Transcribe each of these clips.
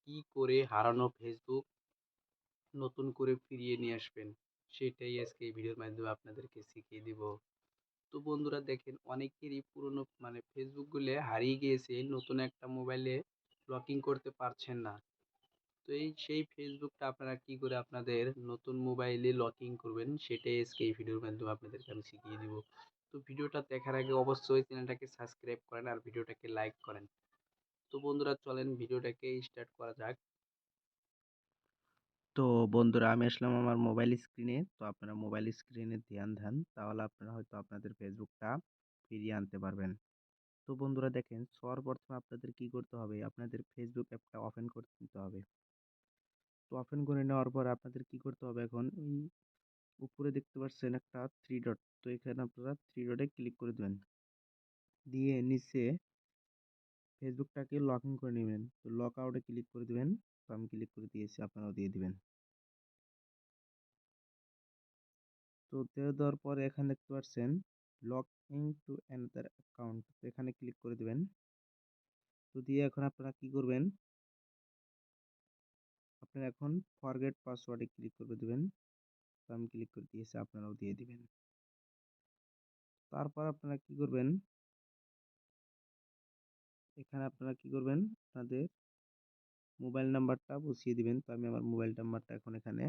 কি করে হারানো ফেসবুক নতুন করে ফিরিয়ে নিয়ে আসবেন, সেটাই আজকে এই ভিডিওর মাধ্যমে আপনাদেরকে শিখিয়ে দিব। তো বন্ধুরা দেখেন, অনেকেরই পুরনো ফেসবুকগুলো হারিয়ে গিয়েছে, নতুন একটা মোবাইলে লকিং করতে পারছেন না। তো সেই ফেসবুকটা আপনারা কি করে আপনাদের নতুন মোবাইলে লকিং করবেন, সেটাই আজকে এই ভিডিওর মাধ্যমে আপনাদেরকে আমি শিখিয়ে দিব। তো ভিডিওটা দেখার আগে অবশ্যই চ্যানেলটাকে সাবস্ক্রাইব করেন আর ভিডিওটাকে লাইক করেন। তো বন্ধুরা চলেন ভিডিওটাকে স্টার্ট করা যাক। তো বন্ধুরা আমি আসলাম আমার মোবাইল স্ক্রিনে। তো আপনারা মোবাইল স্ক্রিনে ধ্যান দেন, তাহলে আপনারা হয়তো আপনাদের ফেসবুকটা ফিরিয়ে আনতে পারবেন। তো বন্ধুরা দেখেন, সর্বপ্রথম আপনাদের কি করতে হবে, আপনাদের ফেসবুক অ্যাপটা ওপেন করে নিতে হবে। তো ওপেন করে নেওয়ার পর আপনাদের কি করতে হবে, এখন এই উপরে দেখতে পাচ্ছেন একটা থ্রি ডট, তো এখানে আপনারা থ্রি ডটে ক্লিক করে দেবেন। দিয়ে নিচে ফেসবুকটাকে লগ ইন করে নেবেন, তো লক আউটে ক্লিক করে দেবেন। তো আমি ক্লিক করে দিয়েছি, আপনারাও দিয়ে দিবেন। তো দিয়ে দেওয়ার পরে এখানে দেখতে পাচ্ছেন log in to another account, তো এখানে ক্লিক করে দেবেন। তো দিয়ে এখন আপনারা কি করবেন, আপনারা এখন ফরগেট পাসওয়ার্ডে ক্লিক করে দেবেন। তো আমি ক্লিক করে দিয়েছি, আপনারাও দিয়ে দিবেন। তারপর আপনারা কি করবেন, এখানে আপনারা কি করবেন, আপনাদের মোবাইল নাম্বারটা বসিয়ে দিবেন। তো আমি আমার মোবাইল নাম্বারটা এখন এখানে,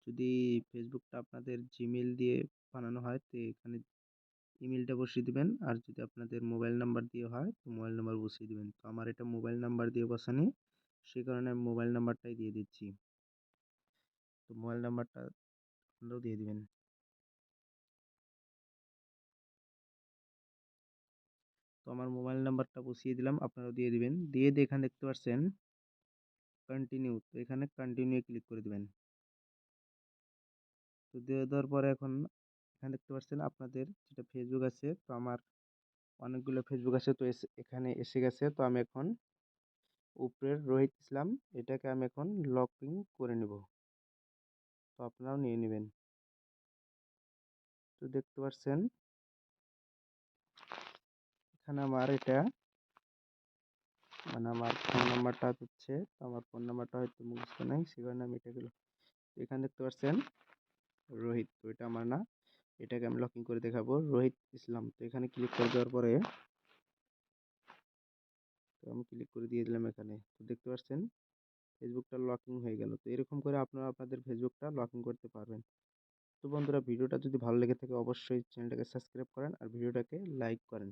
যদি ফেসবুকটা আপনাদের জিমেল দিয়ে বানানো হয় তো এখানে ইমেলটা বসিয়ে দিবেন, আর যদি আপনাদের মোবাইল নাম্বার দিয়ে হয় তো মোবাইল নাম্বার বসিয়ে দিবেন। তো আমার এটা মোবাইল নাম্বার দিয়ে বসানি, সে কারণে আমি মোবাইল নাম্বারটাই দিয়ে দিচ্ছি। তো মোবাইল নাম্বারটা আপনারাও দিয়ে দিবেন। তো আমার মোবাইল নাম্বারটা বসিয়ে দিলাম, আপনারাও দিয়ে দিবেন। দিয়ে এখানে দেখতে পাচ্ছেন কন্টিনিউ, তো এখানে কন্টিনিউ ক্লিক করে দিবেন। তো দিয়ে দেওয়ার পরে এখন এখানে দেখতে পাচ্ছেন আপনাদের যেটা ফেসবুক আছে, তো আমার অনেকগুলো ফেসবুক আছে, তো এখানে এসে গেছে। তো আমি এখন উপরের রোহিত ইসলাম, এটাকে আমি এখন লকিং করে নেব। তো আপনারাও নিয়ে নেবেন। তো দেখতে পাচ্ছেন এখানে আমার এটা আমার ফোন নাম্বারটা হচ্ছে, তো আমার ফোন নাম্বারটা হয়তো মুখস্থ নাই, সে কারণে আমি এটাকে এখানে দেখতে পাচ্ছেন রোহিত, তো এটা আমার না, এটাকে আমি লকিং করে দেখাবো রোহিত ইসলাম। তো এখানে ক্লিক করে দেওয়ার পরে তো আমি ক্লিক করে দিয়ে দিলাম এখানে। তো দেখতে পাচ্ছেন ফেসবুকটা লকিং হয়ে গেল। তো এরকম করে আপনারা আপনাদের ফেসবুকটা লকিং করতে পারবেন। তো বন্ধুরা ভিডিওটা যদি ভালো লেগে থাকে অবশ্যই চ্যানেলটাকে সাবস্ক্রাইব করেন আর ভিডিওটাকে লাইক করেন।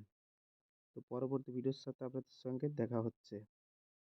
তো পরবর্তী ভিডিওর সাথে আপনাদের সঙ্গে দেখা হচ্ছে।